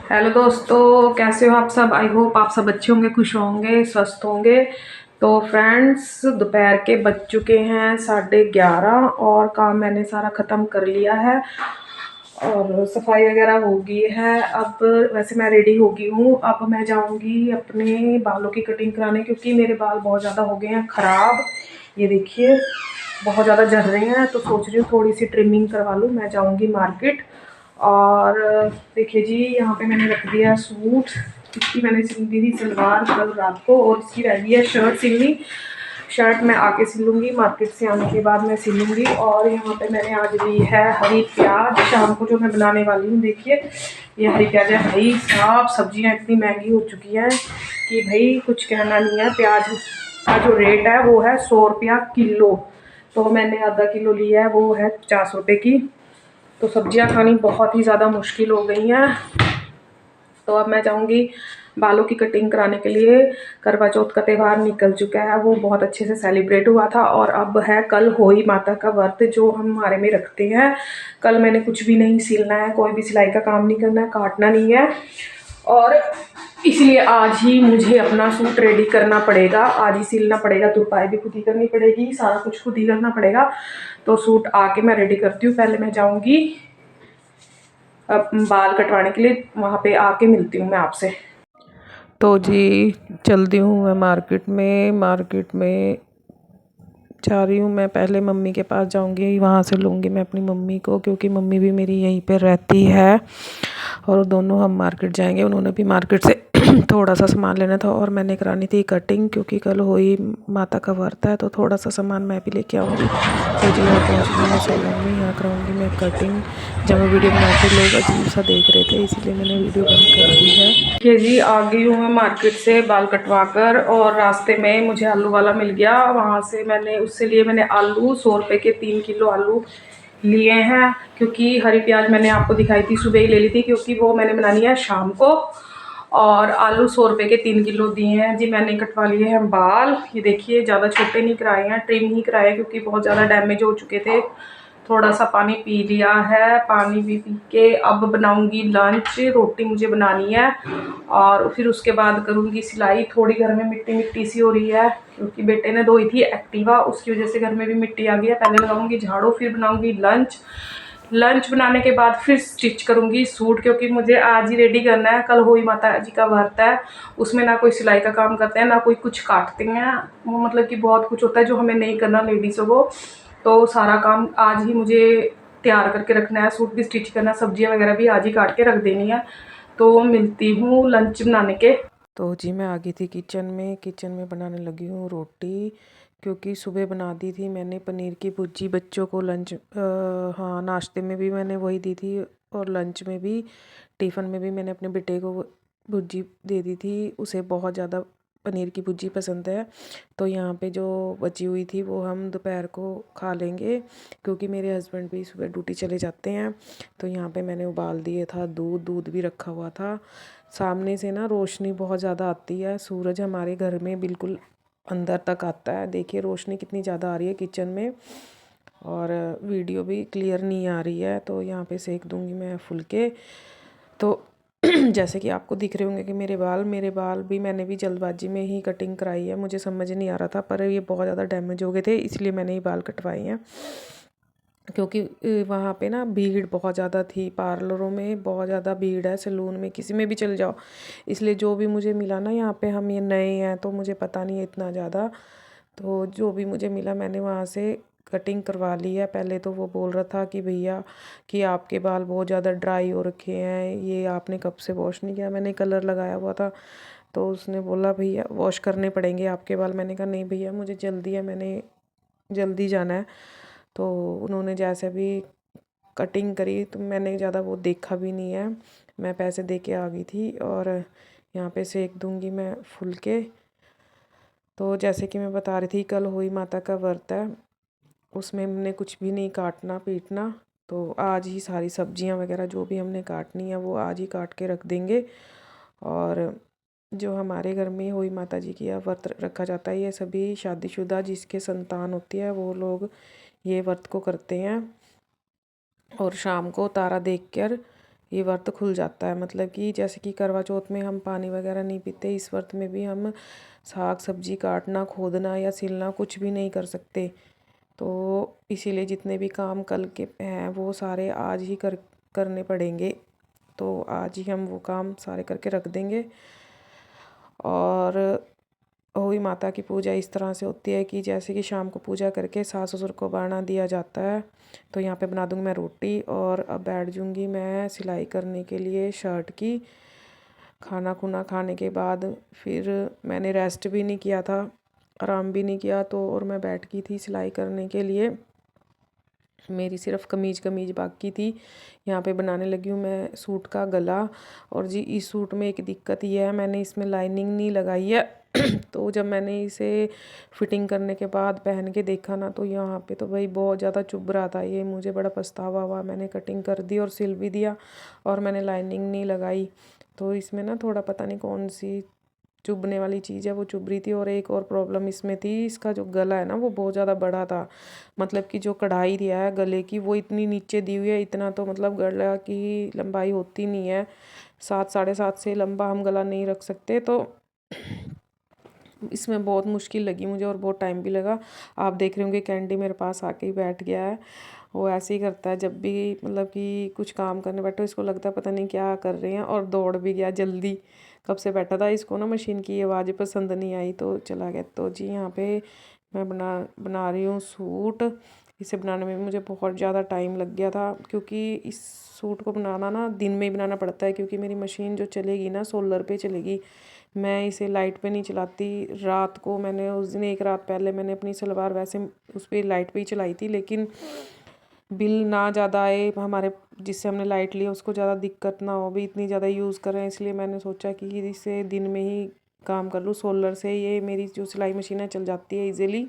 Hello दोस्तों, कैसे हो आप सब। आई होप आप सब अच्छे होंगे, खुश होंगे, स्वस्थ होंगे। तो फ्रेंड्स, दोपहर के बज चुके हैं 11:30 और काम मैंने सारा ख़त्म कर लिया है और सफाई वगैरह हो गई है। अब वैसे मैं रेडी हो गई हूँ। अब मैं जाऊँगी अपने बालों की कटिंग कराने, क्योंकि मेरे बाल बहुत ज़्यादा हो गए हैं ख़राब। ये देखिए, बहुत ज़्यादा झड़ रहे हैं, तो सोच रही हूँ थोड़ी सी ट्रिमिंग करवा लूँ। मैं जाऊँगी मार्केट। और देखिए जी, यहाँ पे मैंने रख दिया सूट। इसकी मैंने सिल दी थी सलवार कल रात को, और इसकी रह गई है शर्ट सिलनी। शर्ट मैं आके सिलूँगी, मार्केट से आने के बाद मैं सिलूँगी। और यहाँ पे मैंने आज ली है हरी प्याज, शाम को जो मैं बनाने वाली हूँ। देखिए, ये हरी प्याज है। भाई साहब, सब्जियाँ इतनी महंगी हो चुकी हैं कि भाई कुछ कहना नहीं है। प्याज का जो रेट है वो है 100 रुपया किलो, तो मैंने आधा किलो लिया है, वो है 50 रुपये की। तो सब्जियां खानी बहुत ही ज़्यादा मुश्किल हो गई हैं। तो अब मैं जाऊंगी बालों की कटिंग कराने के लिए। करवा चौथ का त्यौहार निकल चुका है, वो बहुत अच्छे से सेलिब्रेट हुआ था। और अब है कल होई माता का व्रत, जो हम हमारे में रखते हैं। कल मैंने कुछ भी नहीं सिलना है, कोई भी सिलाई का काम नहीं करना है, काटना नहीं है। और इसलिए आज ही मुझे अपना सूट रेडी करना पड़ेगा, आज ही सिलना पड़ेगा। तुरपाई भी खुद ही करनी पड़ेगी, सारा कुछ खुद ही करना पड़ेगा। तो सूट आके मैं रेडी करती हूँ। पहले मैं जाऊँगी बाल कटवाने के लिए, वहाँ पे आके मिलती हूँ मैं आपसे। तो जी, चलती हूँ मैं मार्केट में जा रही हूँ। मैं पहले मम्मी के पास जाऊँगी, वहाँ से लूँगी मैं अपनी मम्मी को, क्योंकि मम्मी भी मेरी यहीं पे रहती है। और दोनों हम मार्केट जाएंगे। उन्होंने भी मार्केट से थोड़ा सा सामान लेना था, और मैंने करानी थी कटिंग, क्योंकि कल होई माता का व्रत है। तो थोड़ा सा सामान मैं भी लेके आऊँगी। तो जी, यहाँ पहुँच गई मैं सैलून में, यहाँ कराऊँगी मैं कटिंग। जब मैं वीडियो बना रही थी, लोग अजीब सा देख रहे थे, इसीलिए मैंने वीडियो बंद कर दी है। देखिए जी, आ गई हूँ मैं मार्केट से बाल कटवा कर, और रास्ते में मुझे आलू वाला मिल गया। वहाँ से मैंने आलू 100 रुपये के 3 किलो आलू लिए हैं। क्योंकि हरी प्याज मैंने आपको दिखाई थी, सुबह ही ले ली थी, क्योंकि वो मैंने बनानी है शाम को। और आलू 100 रुपये के 3 किलो दिए हैं जी। मैंने कटवा लिए हैं बाल। ये देखिए, ज़्यादा छोटे नहीं कराए हैं, ट्रिम ही कराए, क्योंकि बहुत ज़्यादा डैमेज हो चुके थे। थोड़ा सा पानी पी लिया है, पानी भी पी के अब बनाऊंगी लंच। रोटी मुझे बनानी है, और फिर उसके बाद करूंगी सिलाई। थोड़ी घर में मिट्टी मिट्टी सी हो रही है, क्योंकि बेटे ने धोई थी एक्टिवा, उसकी वजह से घर में भी मिट्टी आ गई है। पहले लगाऊंगी झाड़ू, फिर बनाऊंगी लंच। लंच बनाने के बाद फिर स्टिच करूंगी सूट, क्योंकि मुझे आज ही रेडी करना है। कल होई माता जी का व्रत है, उसमें ना कोई सिलाई का काम करते हैं, ना कोई कुछ काटते हैं। वो मतलब कि बहुत कुछ होता है जो हमें नहीं करना लेडीज़ों को। तो सारा काम आज ही मुझे तैयार करके रखना है, सूट भी स्टिच करना, सब्जियां वगैरह भी आज ही काट के रख देनी है। तो मिलती हूँ लंच बनाने के। तो जी, मैं आ गई थी किचन में बनाने लगी हूँ रोटी, क्योंकि सुबह बना दी थी मैंने पनीर की भुर्जी बच्चों को लंच, हाँ, नाश्ते में भी मैंने वही दी थी, और लंच में भी, टिफ़िन में भी मैंने अपने बेटे को भुर्जी दे दी थी। उसे बहुत ज़्यादा पनीर की भुर्जी पसंद है। तो यहाँ पे जो बची हुई थी वो हम दोपहर को खा लेंगे, क्योंकि मेरे हस्बैंड भी सुबह ड्यूटी चले जाते हैं। तो यहाँ पे मैंने उबाल दिए था दूध भी रखा हुआ था। सामने से ना रोशनी बहुत ज़्यादा आती है, सूरज हमारे घर में बिल्कुल अंदर तक आता है। देखिए रोशनी कितनी ज़्यादा आ रही है किचन में, और वीडियो भी क्लियर नहीं आ रही है। तो यहाँ पे सेक दूँगी मैं फुलके। तो जैसे कि आपको दिख रहे होंगे कि मेरे बाल भी मैंने भी जल्दबाजी में ही कटिंग कराई है। मुझे समझ नहीं आ रहा था, पर ये बहुत ज़्यादा डैमेज हो गए थे, इसलिए मैंने ये बाल कटवाए हैं। क्योंकि वहाँ पे ना भीड़ बहुत ज़्यादा थी, पार्लरों में बहुत ज़्यादा भीड़ है, सैलून में किसी में भी चल जाओ। इसलिए जो भी मुझे मिला ना, यहाँ पे हम ये नए हैं तो मुझे पता नहीं है इतना ज़्यादा। तो जो भी मुझे मिला मैंने वहाँ से कटिंग करवा ली है। पहले तो वो बोल रहा था कि भैया कि आपके बाल बहुत ज़्यादा ड्राई हो रखे हैं, ये आपने कब से वॉश नहीं किया। मैंने कलर लगाया हुआ था, तो उसने बोला भैया वॉश करने पड़ेंगे आपके बाल। मैंने कहा नहीं भैया, मुझे जल्दी है, मैंने जल्दी जाना है। तो उन्होंने जैसे भी कटिंग करी, तो मैंने ज़्यादा वो देखा भी नहीं है, मैं पैसे दे के आ गई थी। और यहाँ पे सेक दूँगी मैं फुलके। तो जैसे कि मैं बता रही थी, कल होई माता का व्रत है, उसमें हमने कुछ भी नहीं काटना पीटना। तो आज ही सारी सब्जियां वगैरह जो भी हमने काटनी है वो आज ही काट के रख देंगे। और जो हमारे घर में होई माता जी की व्रत रखा जाता है, ये सभी शादीशुदा जिसके संतान होती है वो लोग ये व्रत को करते हैं। और शाम को तारा देखकर ये व्रत खुल जाता है। मतलब कि जैसे कि करवा चौथ में हम पानी वगैरह नहीं पीते, इस व्रत में भी हम साग सब्जी काटना, खोदना या सिलना कुछ भी नहीं कर सकते। तो इसीलिए जितने भी काम कल के हैं वो सारे आज ही करने पड़ेंगे। तो आज ही हम वो काम सारे करके रख देंगे। और होई माता की पूजा इस तरह से होती है कि जैसे कि शाम को पूजा करके सास ससुर को बारना दिया जाता है। तो यहाँ पे बना दूँगी मैं रोटी और अब बैठ जाऊँगी मैं सिलाई करने के लिए शर्ट की। खाना खुना खाने के बाद फिर मैंने रेस्ट भी नहीं किया था, आराम भी नहीं किया, तो और मैं बैठ गई थी सिलाई करने के लिए। मेरी सिर्फ कमीज बाकी थी। यहाँ पे बनाने लगी हूँ मैं सूट का गला। और जी इस सूट में एक दिक्कत ये है, मैंने इसमें लाइनिंग नहीं लगाई है। तो जब मैंने इसे फिटिंग करने के बाद पहन के देखा ना, तो यहाँ पे तो भाई बहुत ज़्यादा चुभ रहा था। ये मुझे बड़ा पछतावा हुआ। मैंने कटिंग कर दी और सिल भी दिया और मैंने लाइनिंग नहीं लगाई। तो इसमें ना थोड़ा पता नहीं कौन सी चुभने वाली चीज़ है, वो चुभ रही थी। और एक और प्रॉब्लम इसमें थी, इसका जो गला है ना वो बहुत ज़्यादा बड़ा था। मतलब कि जो कढ़ाई दिया है गले की वो इतनी नीचे दी हुई है, इतना तो मतलब गला की लंबाई होती नहीं है। 7 साढ़े 7 से लंबा हम गला नहीं रख सकते। तो इसमें बहुत मुश्किल लगी मुझे और बहुत टाइम भी लगा। आप देख रहे होंगे कैंडी मेरे पास आके ही बैठ गया है। वो ऐसे ही करता है जब भी मतलब कि कुछ काम करने बैठो, इसको लगता है पता नहीं क्या कर रहे हैं, और दौड़ भी गया जल्दी। कब से बैठा था, इसको ना मशीन की आवाज़ पसंद नहीं आई तो चला गया। तो जी यहाँ पे मैं बना रही हूँ सूट। इसे बनाने में मुझे बहुत ज़्यादा टाइम लग गया था, क्योंकि इस सूट को बनाना ना दिन में ही बनाना पड़ता है, क्योंकि मेरी मशीन जो चलेगी ना सोलर पे चलेगी। मैं इसे लाइट पे नहीं चलाती। रात को मैंने उस दिन एक रात पहले मैंने अपनी सलवार वैसे उस पर लाइट पे ही चलाई थी, लेकिन बिल ना ज़्यादा आए हमारे, जिससे हमने लाइट लिया उसको ज़्यादा दिक्कत ना हो, भी इतनी ज़्यादा यूज़ कर रहे हैं, इसलिए मैंने सोचा कि इसे दिन में ही काम कर लूँ सोलर से। ये मेरी जो सिलाई मशीन है चल जाती है इजीली।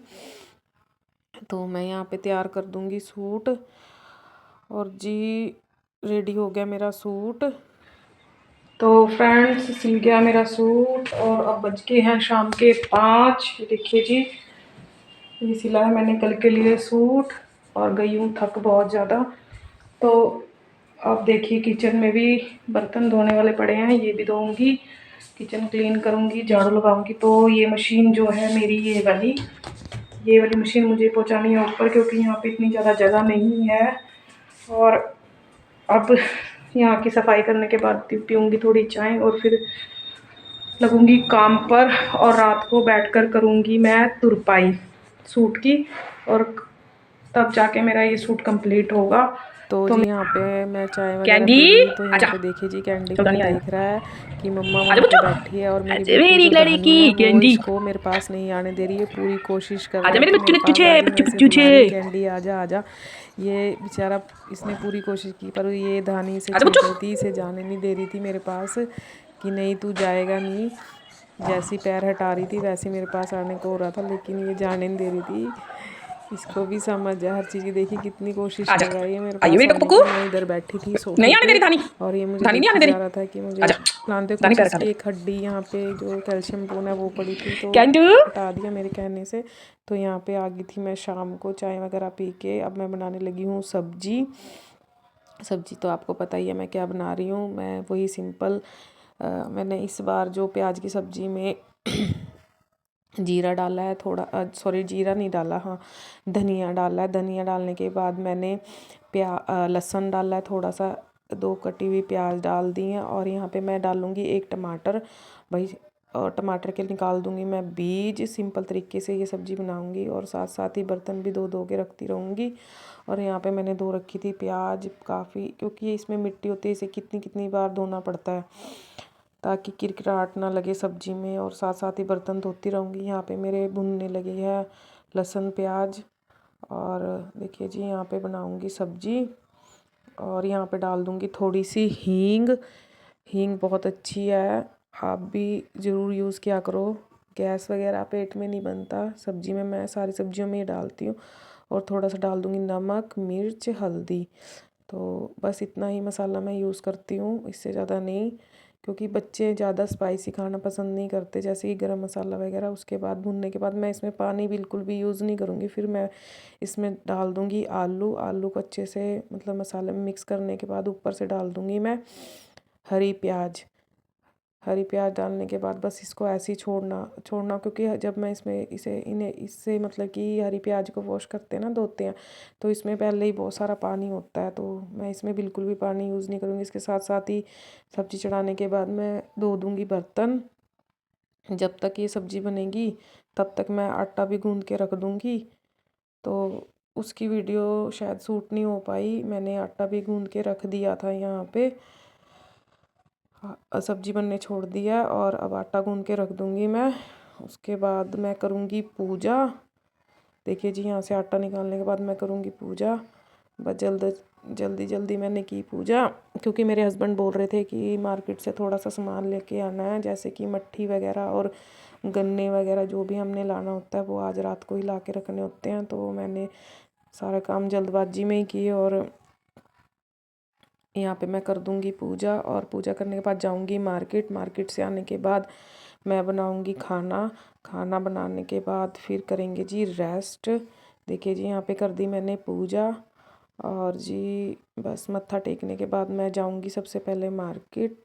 तो मैं यहाँ पे तैयार कर दूँगी सूट। और जी रेडी हो गया मेरा सूट। तो फ्रेंड्स सिल गया मेरा सूट और अब बज के हैं शाम के 5। देखिए जी ये सिला है मैंने कल के लिए सूट और गई हूँ थक बहुत ज़्यादा। तो अब देखिए किचन में भी बर्तन धोने वाले पड़े हैं, ये भी धोऊंगी, किचन क्लीन करूँगी, झाड़ू लगाऊंगी। तो ये मशीन जो है मेरी ये वाली मशीन मुझे पहुँचानी है ऊपर, क्योंकि यहाँ पे इतनी ज़्यादा जगह नहीं है। और अब यहाँ की सफाई करने के बाद पीऊँगी थोड़ी चाय और फिर लगूंगी काम पर। और रात को बैठकर करूँगी मैं तुरपाई सूट की, और तब जाके मेरा ये सूट कंप्लीट होगा। तो जी यहाँ पे मैं चाय वगैरह कैंडी पी ली। तो यहाँ आजा। पे देखिए जी कैंडी चौदह को नहीं आया। देख रहा है कि मम्मा आजा वहाँ पे बच्चों। बैठी है, और मेरी आजा बेटी मेरी जो लड़की धानी है वो कैंडी। इसको मेरे पास नहीं आने दे रही है, पूरी कोशिश कर रहा आजा है मेरे कि बच्चू मेरे बच्चू पास छे आ जाए। मैं बच्चू इसे बच्चू छे। बुला रही हूँ कैंडी आजा आजा। ये बेचारा इसने पूरी कोशिश की पर ये धानी इसे आजा छेड़ बच्चू। रही थी, इसे जाने नहीं दे रही थी मेरे पास, कि नहीं तू जाएगा नहीं। जैसी पैर हटा रही थी वैसे मेरे पास आने को हो रहा था, लेकिन ये जाने नहीं दे रही थी। इसको भी समझ है हर चीज़ की। देखिए कितनी कोशिश आजा। कर रहा है ये मेरे आइए पास मेरी आने टकपकू। की। मैं इधर बैठी थी सोफे नहीं आने दे पे रही धानी। और ये मुझे धानी नहीं देखी आने दे जा रही। रहा था कि मुझे आजा। प्लान। देखो धानी कुछ पैर हटा इसकी दे। एक हड्डी यहाँ पे जो कैल्शियम बोन है वो पड़ी थी, तो कैंडू। हटा दिया मेरे कहने से। तो यहाँ पे आ गई थी मैं शाम को चाय वगैरह पी के। अब मैं बनाने लगी हूँ सब्जी। सब्जी तो आपको पता ही है मैं क्या बना रही हूँ। मैं वही सिंपल मैंने इस बार जो प्याज की सब्जी में जीरा डाला है थोड़ा, सॉरी जीरा नहीं डाला, हाँ धनिया डाला है। धनिया डालने के बाद मैंने लहसुन डाला है थोड़ा सा, 2 कटी हुई प्याज डाल दी हैं। और यहाँ पे मैं डालूँगी 1 टमाटर भाई, और टमाटर के निकाल दूँगी मैं बीज। सिंपल तरीके से ये सब्ज़ी बनाऊँगी और साथ साथ ही बर्तन भी धो के रखती रहूँगी। और यहाँ पे मैंने धो रखी थी प्याज काफ़ी, क्योंकि इसमें मिट्टी होती है, इसे कितनी बार धोना पड़ता है ताकि किरकिराहट ना लगे सब्जी में। और साथ साथ ही बर्तन धोती रहूँगी। यहाँ पे मेरे भुनने लगे हैं लहसुन प्याज। और देखिए जी यहाँ पे बनाऊँगी सब्जी और यहाँ पे डाल दूँगी थोड़ी सी हींग। हींग बहुत अच्छी है, आप भी ज़रूर यूज़ किया करो। गैस वगैरह पेट में नहीं बनता। सब्जी में मैं सारी सब्जियों में ही डालती हूँ। और थोड़ा सा डाल दूँगी नमक मिर्च हल्दी। तो बस इतना ही मसाला मैं यूज़ करती हूँ, इससे ज़्यादा नहीं। क्योंकि बच्चे ज़्यादा स्पाइसी खाना पसंद नहीं करते, जैसे कि गरम मसाला वगैरह। उसके बाद भूनने के बाद मैं इसमें पानी बिल्कुल भी यूज़ नहीं करूँगी। फिर मैं इसमें डाल दूँगी आलू। आलू को अच्छे से मतलब मसाले में मिक्स करने के बाद ऊपर से डाल दूँगी मैं हरी प्याज। हरी प्याज डालने के बाद बस इसको ऐसे ही छोड़ना, क्योंकि जब मैं इसमें इससे मतलब कि हरी प्याज को वॉश करते हैं ना, धोते हैं, तो इसमें पहले ही बहुत सारा पानी होता है। तो मैं इसमें बिल्कुल भी पानी यूज़ नहीं करूँगी। इसके साथ साथ ही सब्ज़ी चढ़ाने के बाद मैं धो दूँगी बर्तन। जब तक ये सब्ज़ी बनेगी तब तक मैं आटा भी गूँध के रख दूँगी। तो उसकी वीडियो शायद शूट नहीं हो पाई। मैंने आटा भी गूँध के रख दिया था यहाँ पे। सब्ज़ी बनने छोड़ दिया और अब आटा गूँध के रख दूँगी मैं। उसके बाद मैं करूँगी पूजा। देखिए जी, यहाँ से आटा निकालने के बाद मैं करूँगी पूजा। बस जल्दी जल्दी मैंने की पूजा, क्योंकि मेरे हस्बैंड बोल रहे थे कि मार्केट से थोड़ा सा सामान लेके आना है, जैसे कि मट्ठी वगैरह और गन्ने वगैरह जो भी हमने लाना होता है वो आज रात को ही ला के रखने होते हैं। तो मैंने सारा काम जल्दबाजी में ही किए और यहाँ पे मैं कर दूँगी पूजा। और पूजा करने के बाद जाऊँगी मार्केट। मार्केट से आने के बाद मैं बनाऊँगी खाना। खाना बनाने के बाद फिर करेंगे जी रेस्ट। देखिए जी, यहाँ पे कर दी मैंने पूजा और जी बस मत्था टेकने के बाद मैं जाऊँगी सबसे पहले मार्केट।